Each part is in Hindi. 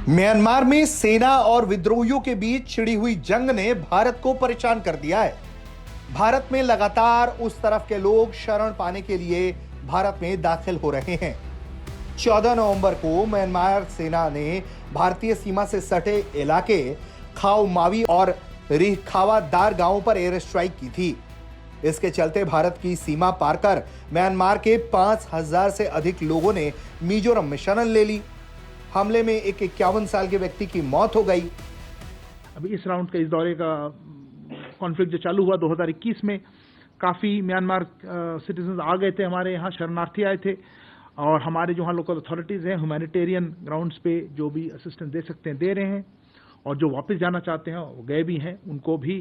म्यांमार में सेना और विद्रोहियों के बीच छिड़ी हुई जंग ने भारत को परेशान कर दिया है। भारत में लगातार उस तरफ के लोग शरण पाने के लिए भारत में दाखिल हो रहे हैं। 14 नवंबर को म्यांमार सेना ने भारतीय सीमा से सटे इलाके खाओ मावी और रिखावा दार गांवों पर एयर स्ट्राइक की थी। इसके चलते भारत की सीमा पार कर म्यांमार के 5000 से अधिक लोगों ने मिजोरम में शरण ले ली। हमले में एक 51 साल के व्यक्ति की मौत हो गई। अभी इस राउंड का, इस दौरे का कॉन्फ्लिक्ट जो चालू हुआ 2021 में, काफ़ी म्यांमार सिटीजन आ गए थे, हमारे यहाँ शरणार्थी आए थे और हमारे जो यहाँ लोकल अथॉरिटीज़ हैं ह्यूमैनिटेरियन ग्राउंड्स पे जो भी असिस्टेंस दे सकते हैं दे रहे हैं, और जो वापस जाना चाहते हैं वो गए भी हैं, उनको भी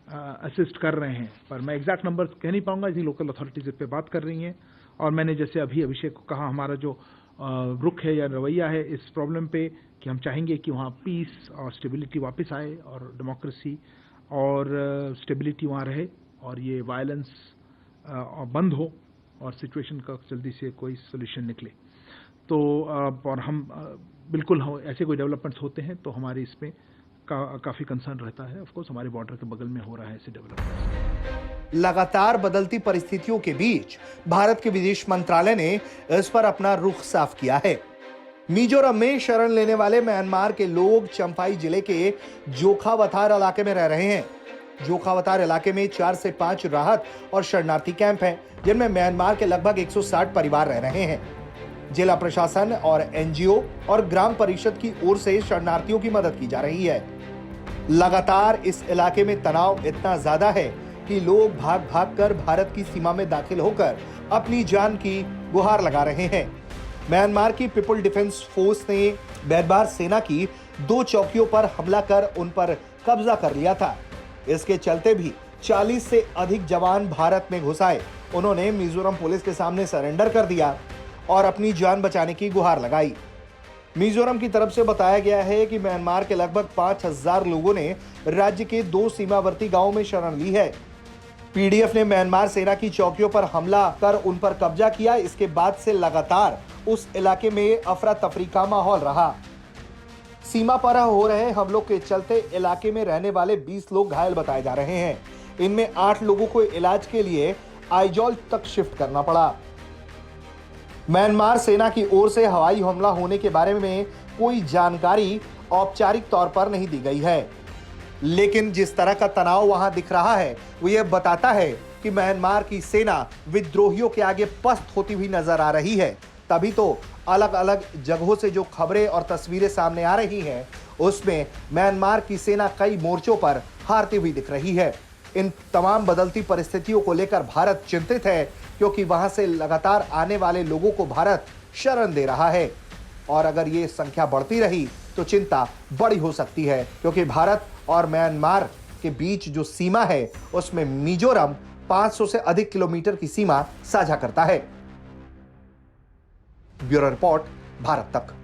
असिस्ट कर रहे हैं। पर मैं एग्जैक्ट नंबर कह नहीं पाऊंगा, इसी लोकल अथॉरिटीज़ पे बात कर रही हैं। और मैंने जैसे अभी अभिषेक को कहा, हमारा जो रुख है या रवैया है इस प्रॉब्लम पे कि हम चाहेंगे कि वहाँ पीस और स्टेबिलिटी वापस आए और डेमोक्रेसी और स्टेबिलिटी वहाँ रहे और ये वायलेंस बंद हो और सिचुएशन का जल्दी से कोई सोल्यूशन निकले। तो और हम बिल्कुल ऐसे कोई डेवलपमेंट्स होते हैं तो हमारे इसमें काफ़ी कंसर्न रहता है। ऑफ कोर्स हमारे बॉर्डर के बगल में हो रहा है ऐसे डेवलपमेंट्स। लगातार बदलती परिस्थितियों के बीच भारत के विदेश मंत्रालय ने इस पर अपना रुख साफ किया है। मिजोरम में शरण लेने वाले म्यांमार के लोग चंफाई जिले के जोखावतार इलाके में रह रहे हैं। जोखावतार इलाके में 4 से 5 राहत और शरणार्थी कैंप हैं, जिनमें म्यांमार के लगभग 160 परिवार रह रहे हैं। जिला प्रशासन और एनजीओ और ग्राम परिषद की ओर से शरणार्थियों की मदद की जा रही है। लगातार इस इलाके में तनाव इतना ज्यादा है कि लोग भाग भाग कर भारत की सीमा में दाखिल होकर अपनी जान की गुहार लगा रहे हैं। म्यांमार की पीपल डिफेंस फोर्स ने म्यांमार सेना की 2 चौकियों पर हमला कर उन पर कब्जा कर लिया था। इसके चलते भी 40 से अधिक जवान भारत में घुस आए। उन्होंने मिजोरम पुलिस के सामने सरेंडर कर दिया और अपनी जान बचाने की गुहार लगाई। मिजोरम की तरफ से बताया गया है कि म्यांमार के लगभग 5000 लोगों ने राज्य के 2 सीमावर्ती गांवों में शरण ली है। पीडीएफ ने म्यांमार सेना की चौकियों पर हमला कर उन पर कब्जा किया। इसके बाद से लगातार उस इलाके में अफरा तफरी का माहौल रहा। सीमा पर हो रहे हमलों के चलते इलाके में रहने वाले 20 लोग घायल बताए जा रहे हैं। इनमें 8 लोगों को इलाज के लिए आइजॉल तक शिफ्ट करना पड़ा। म्यांमार सेना की ओर से हवाई हमला होने के बारे में कोई जानकारी औपचारिक तौर पर नहीं दी गई है, लेकिन जिस तरह का तनाव वहां दिख रहा है वो ये बताता है कि म्यांमार की सेना विद्रोहियों के आगे पस्त होती हुई नजर आ रही है। तभी तो अलग अलग जगहों से जो खबरें और तस्वीरें सामने आ रही हैं, उसमें म्यांमार की सेना कई मोर्चों पर हारती हुई दिख रही है। इन तमाम बदलती परिस्थितियों को लेकर भारत चिंतित है, क्योंकि वहां से लगातार आने वाले लोगों को भारत शरण दे रहा है और अगर ये संख्या बढ़ती रही तो चिंता बड़ी हो सकती है, क्योंकि भारत और म्यांमार के बीच जो सीमा है उसमें मिजोरम 500 से अधिक किलोमीटर की सीमा साझा करता है। ब्यूरो रिपोर्ट, भारत तक।